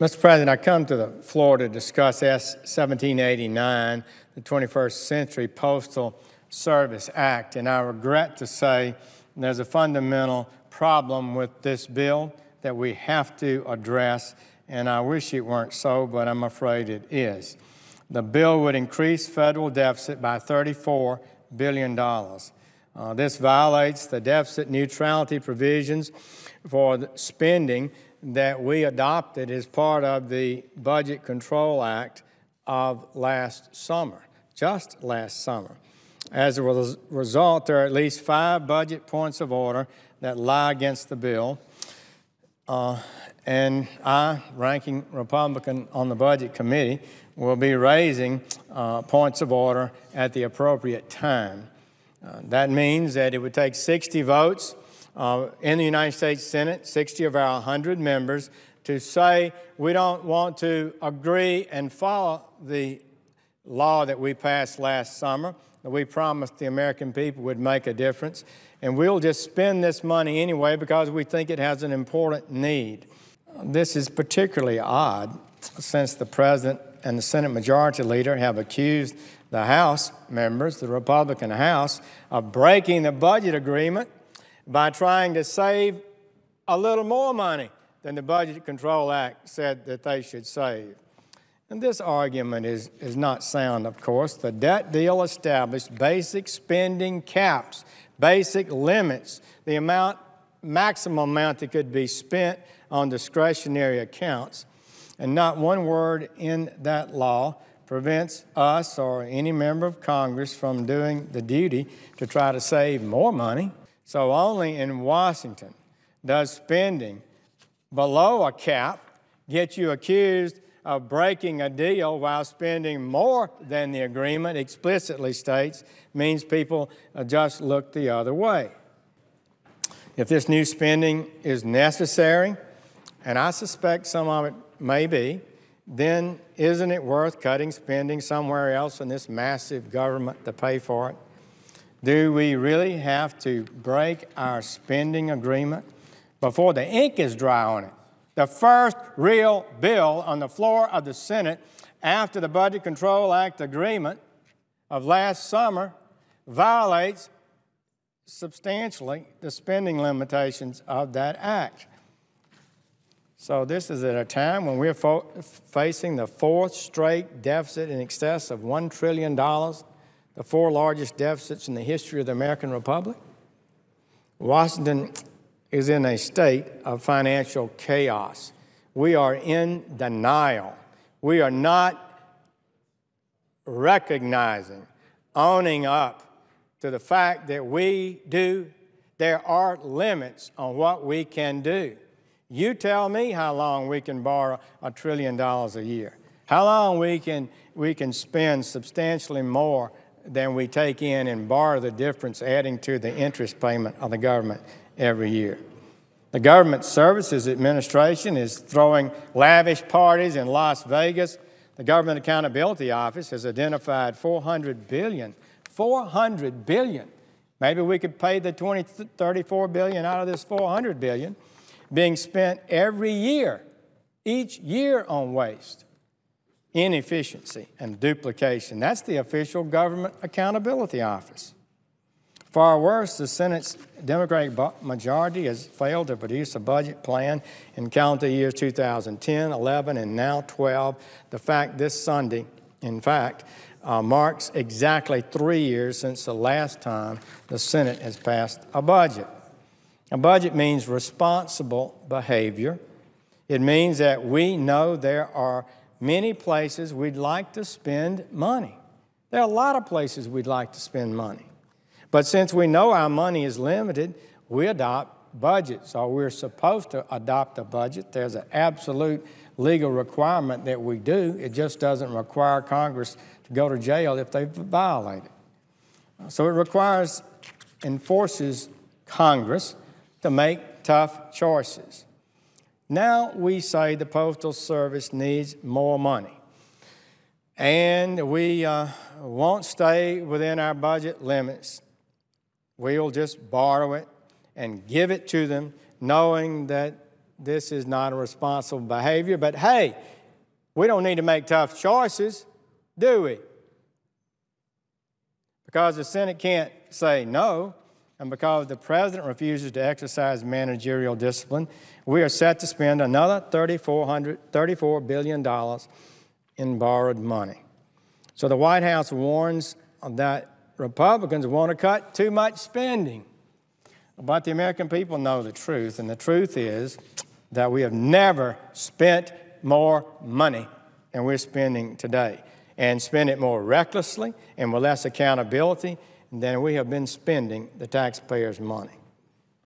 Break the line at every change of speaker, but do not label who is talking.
Mr. President, I come to the floor to discuss S. 1789, the 21st Century Postal Service Act, and I regret to say there's a fundamental problem with this bill that we have to address, and I wish it weren't so, but I'm afraid it is. The bill would increase federal deficit by $34 billion. This violates the deficit neutrality provisions for spending that we adopted as part of the Budget Control Act of last summer, just last summer. As a result, there are at least 5 budget points of order that lie against the bill, and I, ranking Republican on the Budget Committee, will be raising points of order at the appropriate time. That means that it would take 60 votes in the United States Senate, 60 of our 100 members, to say we don't want to agree and follow the law that we passed last summer, that we promised the American people would make a difference, and we'll just spend this money anyway because we think it has an important need. This is particularly odd since the President and the Senate Majority Leader have accused the House members, the Republican House, of breaking the budget agreement by trying to save a little more money than the Budget Control Act said that they should save. And this argument is not sound, of course. The debt deal established basic spending caps, basic limits, the maximum amount that could be spent on discretionary accounts. And not one word in that law prevents us or any member of Congress from doing the duty to try to save more money. So only in Washington does spending below a cap get you accused of breaking a deal, while spending more than the agreement explicitly states means people just look the other way. If this new spending is necessary, and I suspect some of it may be, then isn't it worth cutting spending somewhere else in this massive government to pay for it? Do we really have to break our spending agreement before the ink is dry on it? The first real bill on the floor of the Senate after the Budget Control Act agreement of last summer violates substantially the spending limitations of that act. So this is at a time when we're facing the 4th straight deficit in excess of $1 trillion, the 4 largest deficits in the history of the American Republic. Washington is in a state of financial chaos. We are in denial. We are not recognizing, owning up to the fact that there are limits on what we can do. You tell me how long we can borrow $1 trillion a year, how long we can spend substantially more than we take in and borrow the difference, adding to the interest payment of the government every year. The Government Services Administration is throwing lavish parties in Las Vegas. The Government Accountability Office has identified $400 billion. $400 billion. Maybe we could pay the $34 billion out of this $400 billion being spent every year, each year on waste, inefficiency, and duplication. That's the official Government Accountability Office. Far worse, the Senate's Democratic majority has failed to produce a budget plan in calendar years 2010, 11, and now 12. The fact this Sunday, in fact, marks exactly 3 years since the last time the Senate has passed a budget. A budget means responsible behavior. It means that we know there are many places we'd like to spend money. There are a lot of places we'd like to spend money. But since we know our money is limited, we adopt budgets, or we're supposed to adopt a budget. There's an absolute legal requirement that we do. It just doesn't require Congress to go to jail if they violate it. So it enforces Congress to make tough choices. Now we say the Postal Service needs more money, and we won't stay within our budget limits. We'll just borrow it and give it to them, knowing that this is not a responsible behavior. But hey, we don't need to make tough choices, do we? Because the Senate can't say no, and because the President refuses to exercise managerial discipline, we are set to spend another $34 billion in borrowed money. So the White House warns that Republicans want to cut too much spending. But the American people know the truth, and the truth is that we have never spent more money than we're spending today, and spend it more recklessly and with less accountability than we have been spending the taxpayers' money.